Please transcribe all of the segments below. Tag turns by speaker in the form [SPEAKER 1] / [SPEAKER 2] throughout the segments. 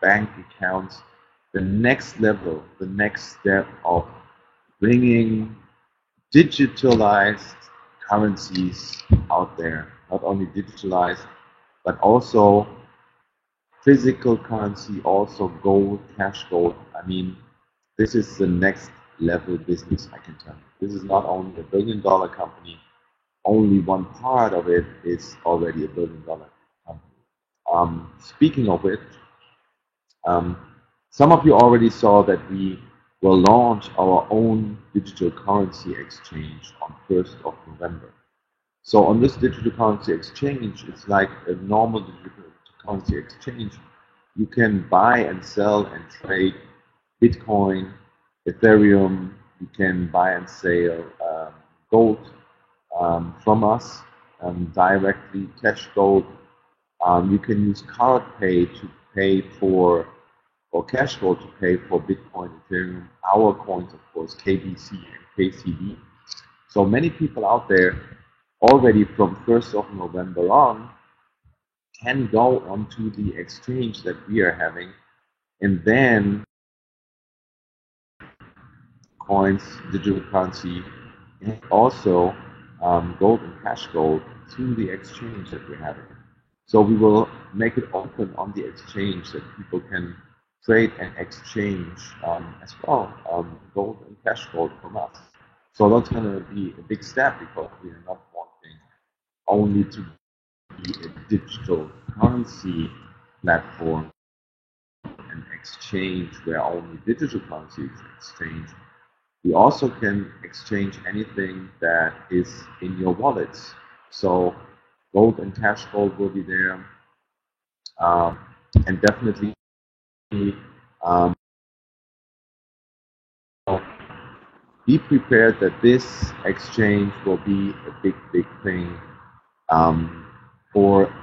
[SPEAKER 1] bank accounts, the next level, the next step of bringing digitalized currencies out there. Not only digitalized, but also physical currency, also gold, cash gold. I mean, this is the next level business, I can tell you. This is not only a $1 billion company, only one part of it is already a $1 billion company. Speaking of which, um, some of you already saw that we will launch our own digital currency exchange on 1st of November. So on this digital currency exchange, it's like a normal digital currency exchange. You can buy and sell and trade Bitcoin, Ethereum. You can buy and sell gold from us directly, cash gold. You can use card pay to pay for, or cash gold to pay for Bitcoin, Ethereum, our coins, of course, KBC and KCD. So many people out there already from 1st of November on can go onto the exchange that we are having and then coins, digital currency, and also gold and cash gold through the exchange that we're having. So we will make it open on the exchange that people can trade and exchange as well gold and cash gold from us. So that's going to be a big step because we are not wanting only to be a digital currency platform and exchange where only digital currency is exchanged. We also can exchange anything that is in your wallets. So gold and cash gold will be there, and definitely um, be prepared that this exchange will be a big thing for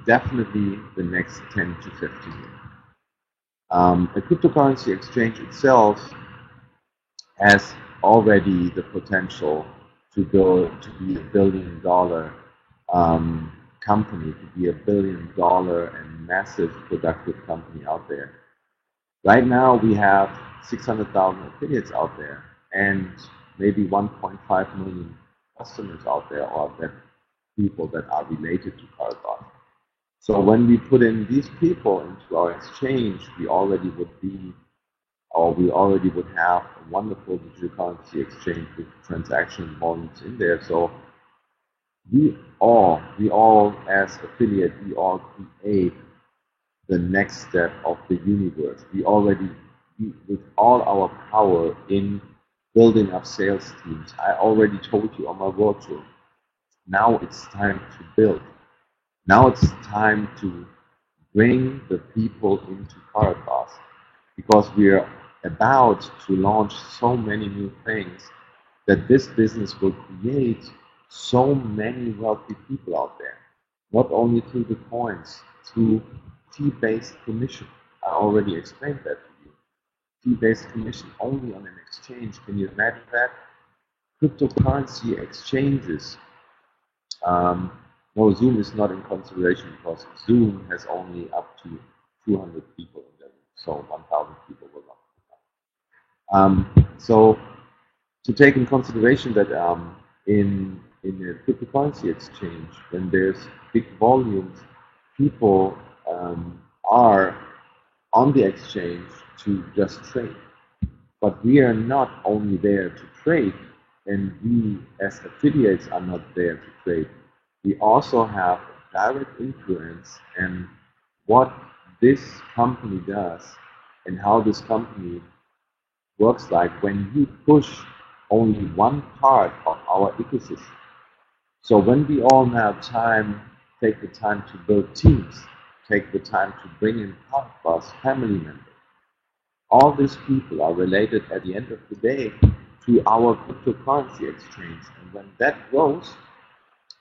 [SPEAKER 1] definitely the next 10 to 15 years. The cryptocurrency exchange itself has already the potential to go to be $1 billion company, to be $1 billion and massive productive company out there. Right now we have 600,000 affiliates out there and maybe 1.5 million customers out there, or that people that are related to Cardano. So when we put in these people into our exchange, we already would have a wonderful digital currency exchange with transaction volumes in there. So we all as affiliate, we all create the next step of the universe. With all our power in building up sales teams. I already told you on my world tour. Now it's time to build. Now it's time to bring the people into Caritas, because we are about to launch so many new things that this business will create so many wealthy people out there. Not only through the coins, through fee-based commission. I already explained that to you. Fee-based commission only on an exchange. Can you imagine that? Cryptocurrency exchanges. No, Zoom is not in consideration because Zoom has only up to 200 people in there, so 1,000 people will not. So to take in consideration that in a cryptocurrency exchange, when there's big volumes, people are on the exchange to just trade. But we are not only there to trade, and we as affiliates are not there to trade. We also have direct influence in what this company does and how this company works like when you push only one part of our ecosystem. So when we all have time, take the time to build teams, take the time to bring in partners, family members. All these people are related at the end of the day to our cryptocurrency exchange. And when that grows,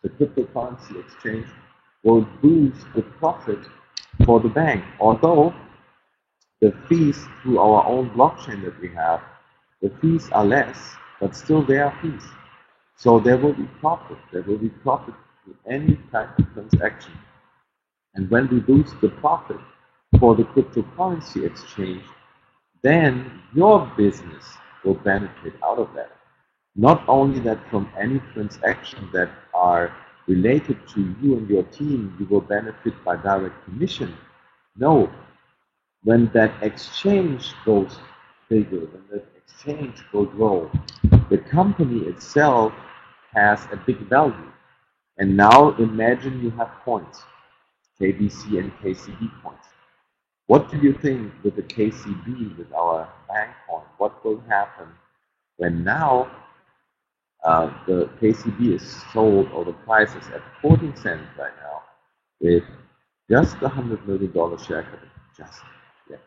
[SPEAKER 1] the cryptocurrency exchange will boost the profit for the bank. Although the fees through our own blockchain that we have, the fees are less, but still they are fees. So there will be profit. There will be profit to any type of transaction. And when we boost the profit, for the cryptocurrency exchange, then your business will benefit out of that. Not only that from any transaction that are related to you and your team, you will benefit by direct commission. No, when that exchange goes bigger, when that exchange will grow, the company itself has a big value. And now imagine you have coins, KBC and KCB coins. What do you think with the KCB, with our bank coin? What will happen when now the KCB is sold, or the price is at 14 cents right now, with just $100 million share capital,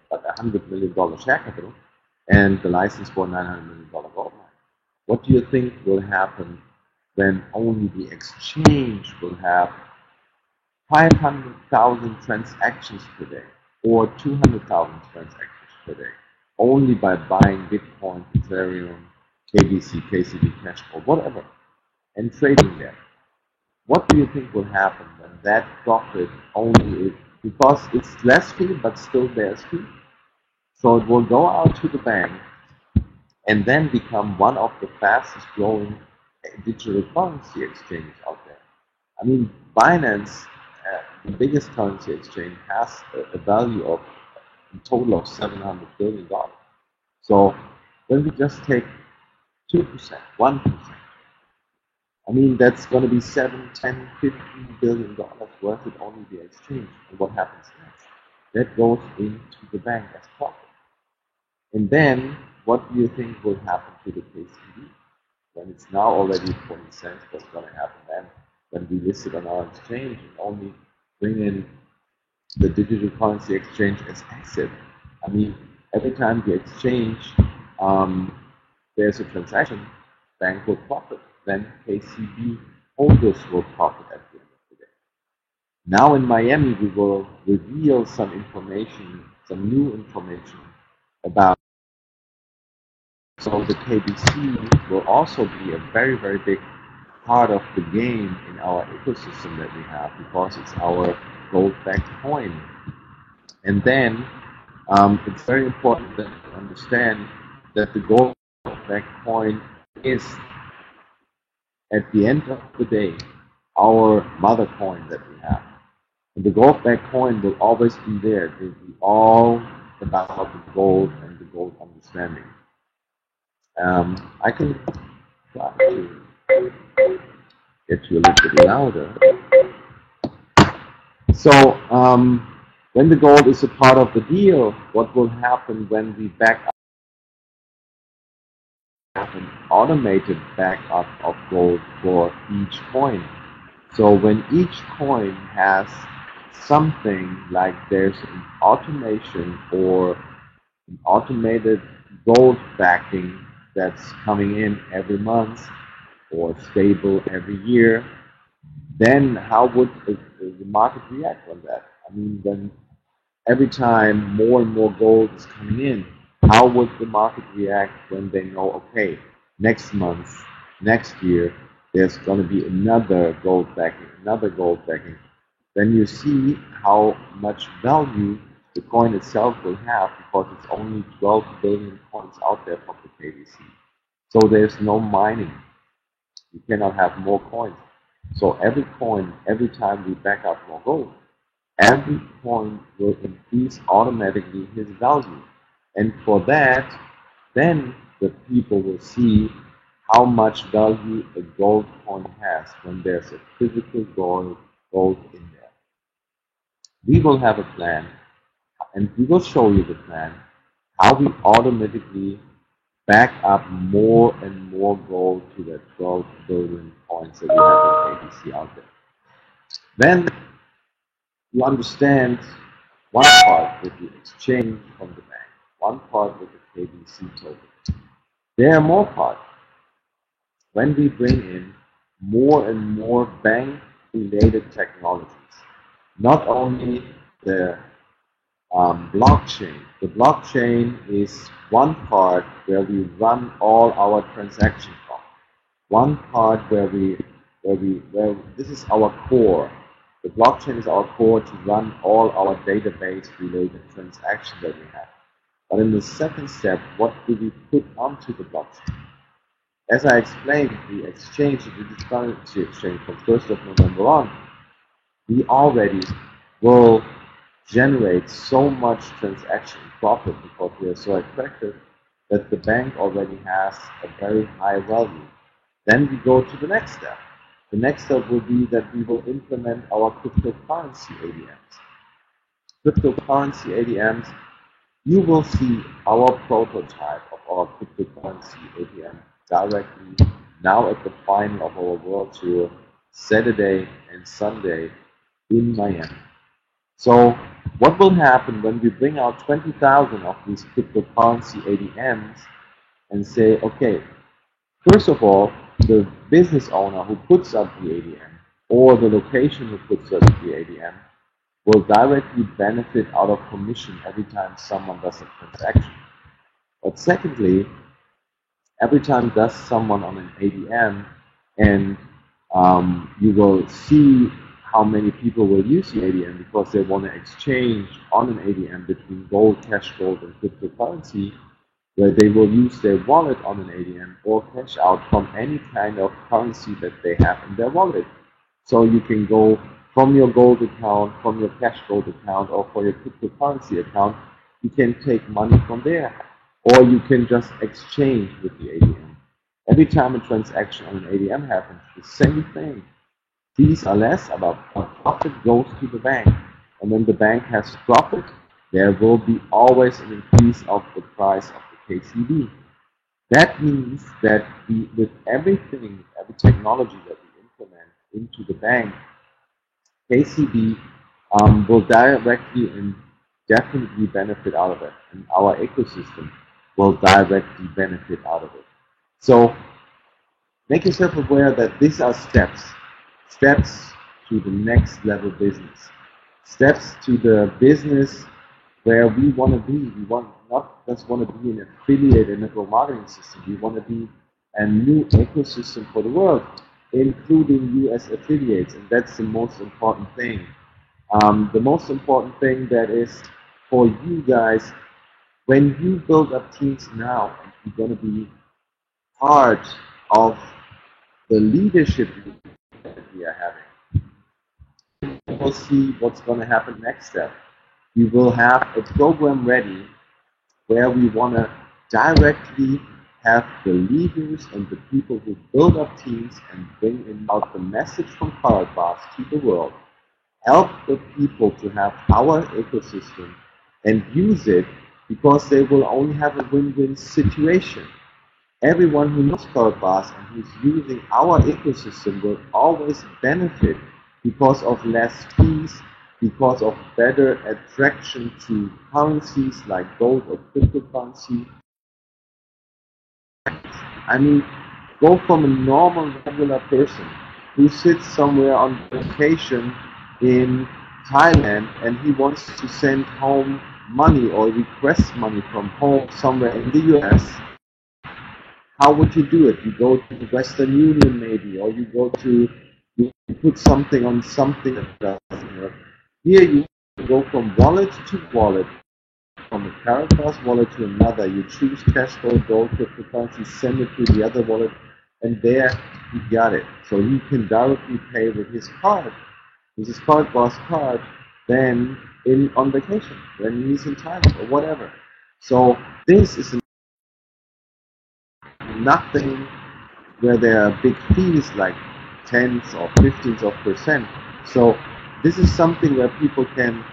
[SPEAKER 1] but $100 million share capital, and the license for $900 million gold mine? What do you think will happen when only the exchange will have 500,000 transactions per day, or 200,000 transactions per day, only by buying Bitcoin, Ethereum, KBC, KCB, Cash, or whatever, and trading there? What do you think will happen when that profit only is, because it's less fee, but still there's fee? So it will go out to the bank and then become one of the fastest growing digital currency exchanges out there. I mean, Binance, the biggest currency exchange, has a value of a total of $700 billion. So when we just take 2%, 1%, I mean, that's going to be $7, $10, $15 billion worth of only the exchange. And what happens next? That goes into the bank as profit. And then, what do you think will happen to the KCB? When it's now already 20 cents, what's going to happen then? When we list it on our exchange and only bring in the digital currency exchange as asset. I mean, every time the exchange, there's a transaction, bank will profit. Then KCB holders will profit at the end of the day. Now in Miami, we will reveal some information, some new information about. So the KBC will also be a very, very big part of the game in our ecosystem that we have, because it's our gold-backed coin. And then it's very important to understand that the gold-backed coin is, at the end of the day, our mother coin that we have. And the gold-backed coin will always be there. It will be all about the gold and the gold understanding. I can try to get you a little bit louder. So when the gold is a part of the deal, what will happen when we back up an automated backup of gold for each coin? So when each coin has something like there's an automation or an automated gold backing that's coming in every month or stable every year, then how would the market react on that? I mean, when every time more and more gold is coming in, how would the market react when they know, okay, next month, next year, there's going to be another gold backing, another gold backing? Then you see how much value the coin itself will have, because it's only 12 billion coins out there from the KBC. So there's no mining. You cannot have more coins. So every coin, every time we back up more gold, every coin will increase automatically his value. And for that, then the people will see how much value a gold coin has when there's a physical gold in there. We will have a plan, and we will show you the plan, how we automatically back up more and more gold to the 12 billion coins that we have in KBC out there. Then you understand one part with the exchange from the bank, one part with the KBC token. There are more parts. When we bring in more and more bank-related technologies, not only the blockchain. The blockchain is one part where we run all our transactions from. One part where this is our core. The blockchain is our core to run all our database-related transactions that we have. But in the second step, what do we put onto the blockchain? As I explained, the exchange, the digital currency exchange from 1st of November on, we already will generate so much transaction profit because we are so attractive that the bank already has a very high value. Then we go to the next step. The next step will be that we will implement our cryptocurrency ADMs. Cryptocurrency ADMs, you will see our prototype of our cryptocurrency ADM directly now at the final of our world tour, Saturday and Sunday in Miami. So what will happen when we bring out 20,000 of these cryptocurrency ADMs and say, okay, first of all, the business owner who puts up the ADM or the location who puts up the ADM will directly benefit out of commission every time someone does a transaction. But secondly, every time does someone on an ADM and you will see how many people will use the ADM because they want to exchange on an ADM between gold, cash gold, and cryptocurrency, where they will use their wallet on an ADM or cash out from any kind of currency that they have in their wallet. So you can go from your gold account, from your cash gold account, or for your cryptocurrency account, you can take money from there. Or you can just exchange with the ADM. Every time a transaction on an ADM happens, the same thing. Fees are less, but profit goes to the bank. And when the bank has profit, there will be always an increase of the price of the KCB. That means that with everything, every technology that we implement into the bank, KCB will directly and definitely benefit out of it, and our ecosystem will directly benefit out of it. So make yourself aware that these are steps to the next level business, steps to the business where we want to be. We not just want to be an affiliate in network marketing system. We want to be a new ecosystem for the world, including you as affiliates, and that's the most important thing. The most important thing that is for you guys, when you build up teams now, you're going to be part of the leadership that we are having. We'll see what's going to happen next step. We will have a program ready where we want to directly have the leaders and the people who build up teams and bring about the message from Karatbars to the world. Help the people to have our ecosystem and use it because they will only have a win-win situation. Everyone who knows Karatbars and who's using our ecosystem will always benefit because of less fees, because of better attraction to currencies like gold or cryptocurrency. I mean, go from a normal, regular person who sits somewhere on vacation in Thailand and he wants to send home money or request money from home somewhere in the US. How would you do it? You go to the Western Union maybe, or you put something on something that doesn't work. Here you go from wallet to wallet, from a Karatbars wallet to another. You choose cash gold, cryptocurrency, send it to the other wallet, and there you got it. So you can directly pay with his card, with his Karatbars card, then on vacation, when he's in Thailand or whatever. So this is nothing where there are big fees like tens or 15s of percent. So this is something where people can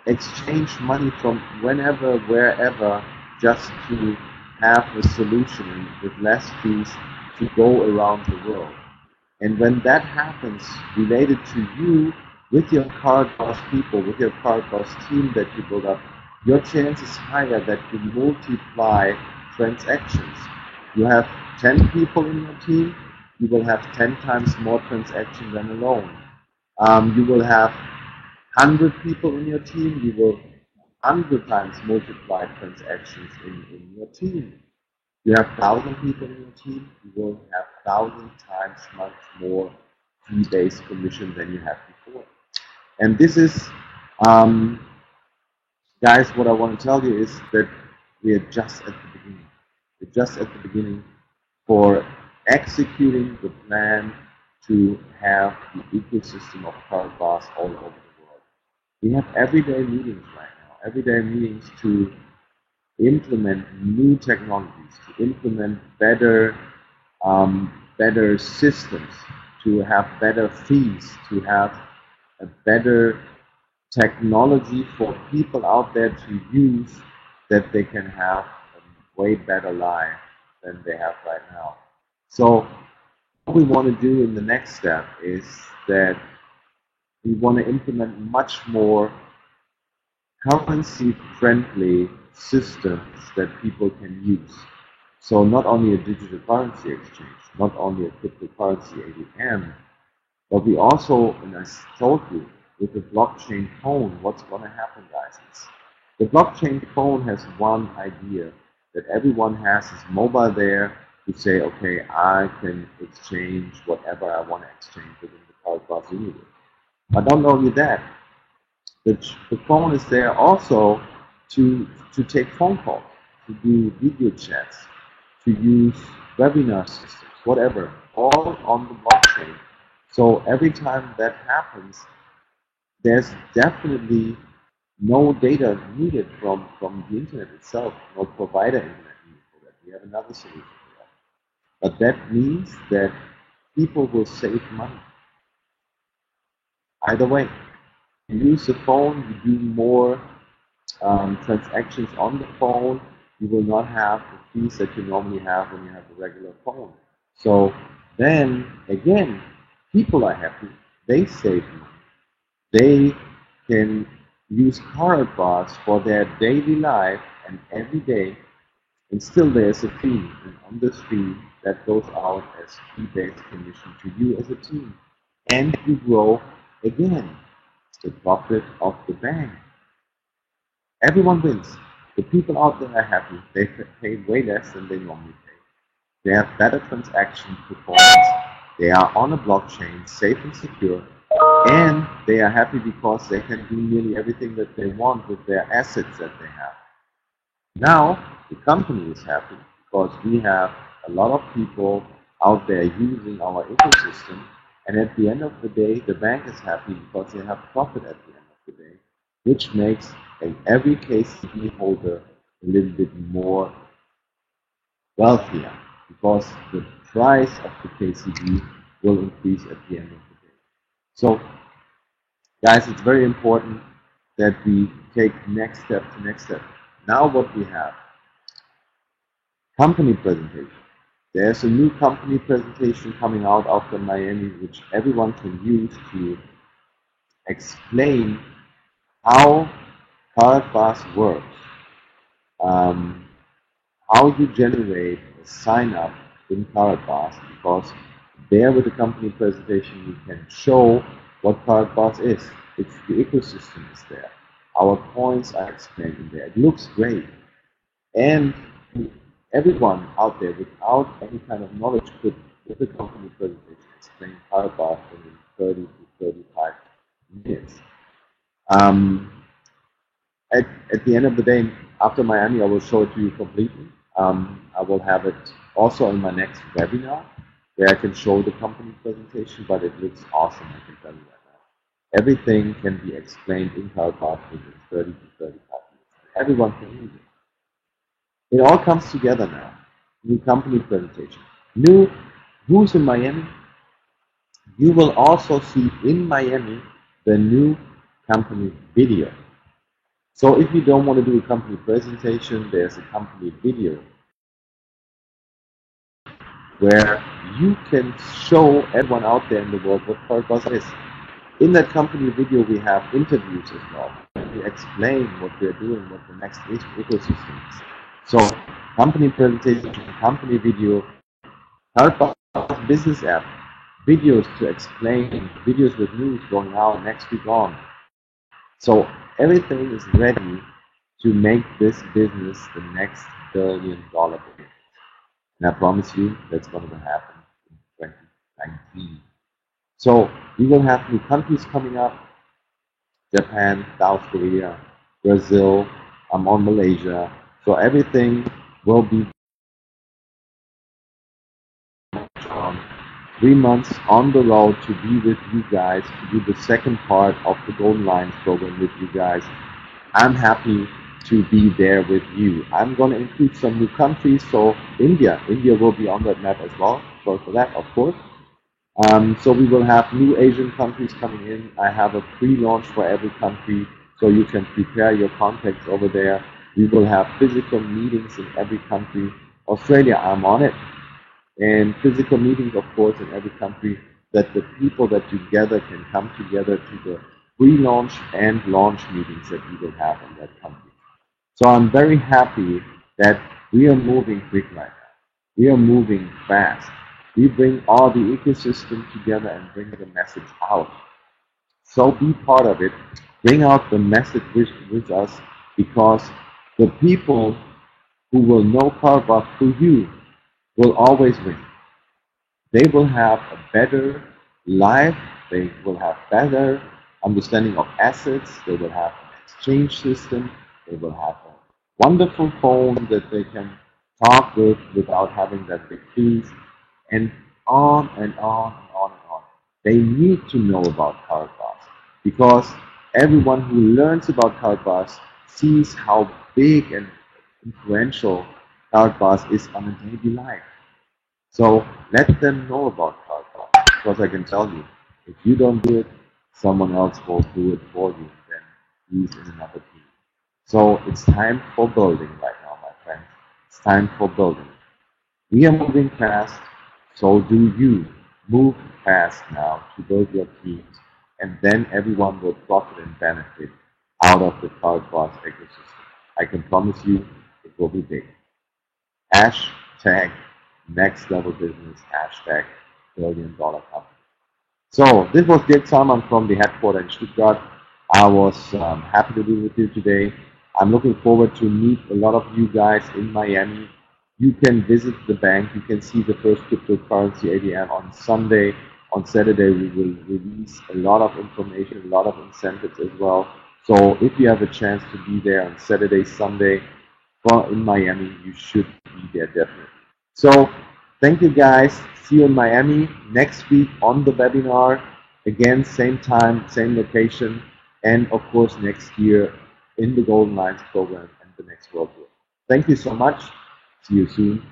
[SPEAKER 1] exchange money from whenever, wherever, just to have a solution with less fees to go around the world. And when that happens related to you, with your Karatbars people, with your Karatbars team that you build up, your chance is higher that you multiply transactions. You have 10 people in your team, you will have 10 times more transactions than alone. You will have 100 people in your team, you will 100 times multiply transactions in your team. You have 1,000 people in your team, you will have 1,000 times much more fee-based commission than you had before. And this is, um, guys, what I want to tell you is that we are just at the beginning. We're just at the beginning for executing the plan to have the ecosystem of current bars all over the world. We have everyday meetings right now, everyday meetings to implement new technologies, to implement better systems, to have better fees, to have a better technology for people out there to use, that they can have a way better life than they have right now. So what we want to do in the next step is that we want to implement much more currency-friendly systems that people can use. So not only a digital currency exchange, not only a cryptocurrency ATM, but we also, and I told you, with the blockchain phone, what's going to happen, guys? The blockchain phone has one idea, that everyone has his mobile there to say, okay, I can exchange whatever I want to exchange within the Cloud universe. But not only that, the phone is there also to take phone calls, to do video chats, to use webinar systems, whatever, all on the blockchain. So every time that happens, there's definitely no data needed from the internet itself, no provider internet needed for that. We have another solution for that. But that means that people will save money. Either way, you use the phone, you do more transactions on the phone, you will not have the fees that you normally have when you have a regular phone. So then again, people are happy, they save money, they can use card bars for their daily life and every day, and still there's a fee, and on this fee that goes out as fee-based commission to you as a team, and you grow again the profit of the bank. Everyone wins. The people out there are happy. They pay way less than they normally pay. They have better transaction performance. They are on a blockchain, safe and secure, and they are happy because they can do nearly everything that they want with their assets that they have. Now, the company is happy because we have a lot of people out there using our ecosystem, and at the end of the day, the bank is happy because they have profit at the end of the day, which makes every KCB holder a little bit more wealthier because the price of the KCB will increase at the end of the day. So, guys, it's very important that we take next step to next step. Now what we have, company presentation. There's a new company presentation coming out after Miami, which everyone can use to explain how Karatbars works, how you generate a sign up in Karatbars, because there with the company presentation you can show what Karatbars is. It's the ecosystem is there. Our coins are explained in there. It looks great. And everyone out there without any kind of knowledge could, with the company presentation, explain Karatbars in 30 to 35 minutes. At the end of the day, after Miami, I will show it to you completely. I will have it also in my next webinar where I can show the company presentation, but it looks awesome, I can tell you right now. Everything can be explained in Karatbars within 30 to 35 minutes. Everyone can use it. It all comes together now. New company presentation. New, who's in Miami? You will also see in Miami the new company video. So if you don't want to do a company presentation, there's a company video where you can show everyone out there in the world what Karatbars is. In that company video, we have interviews as well. We explain what we're doing, what the next ecosystem is. So company presentation, company video, Karatbars business app, videos to explain, videos with news going out next week on. So everything is ready to make this business the next billion-dollar business. And I promise you that's going to happen in 2019. So we will have new countries coming up. Japan, South Korea, Brazil, I'm on Malaysia. So everything will be um, 3 months on the road to be with you guys, to do the second part of the Golden Lions program with you guys. I'm happy to be there with you. I'm going to include some new countries. So India will be on that map as well. Sorry for that, of course. So we will have new Asian countries coming in. I have a pre-launch for every country, so you can prepare your contacts over there. We will have physical meetings in every country. Australia, I'm on it. And physical meetings, of course, in every country, that the people that together can come together to the pre-launch and launch meetings that we will have in that country. So I'm very happy that we are moving quick right now. We are moving fast. We bring all the ecosystem together and bring the message out. So be part of it. Bring out the message with us, because the people who will know Karabakh through you will always win. They will have a better life. They will have better understanding of assets. They will have an exchange system. They will have a wonderful phone that they can talk with without having that big fees, and on and on and on and on. They need to know about Cardbus, because everyone who learns about Cardbus sees how big and influential Cardbus is on a daily life. So let them know about Cardbox, because I can tell you, if you don't do it, someone else will do it for you. Then he's in another team. So it's time for building right now, my friends. It's time for building. We are moving fast, so do you. Move fast now to build your teams, and then everyone will profit and benefit out of the Cardbox ecosystem. I can promise you it will be big. Hashtag next level business, hashtag $1 billion company. So this was Dirk Salman from the headquarters in Stuttgart. I was happy to be with you today. I'm looking forward to meet a lot of you guys in Miami. You can visit the bank. You can see the first cryptocurrency ADM on Sunday. On Saturday, we will release a lot of information, a lot of incentives as well. So if you have a chance to be there on Saturday, Sunday, in Miami, you should be there definitely. So thank you guys. See you in Miami next week on the webinar. Again, same time, same location, and of course next year in the Golden Lions program and the next World Tour. Thank you so much. See you soon.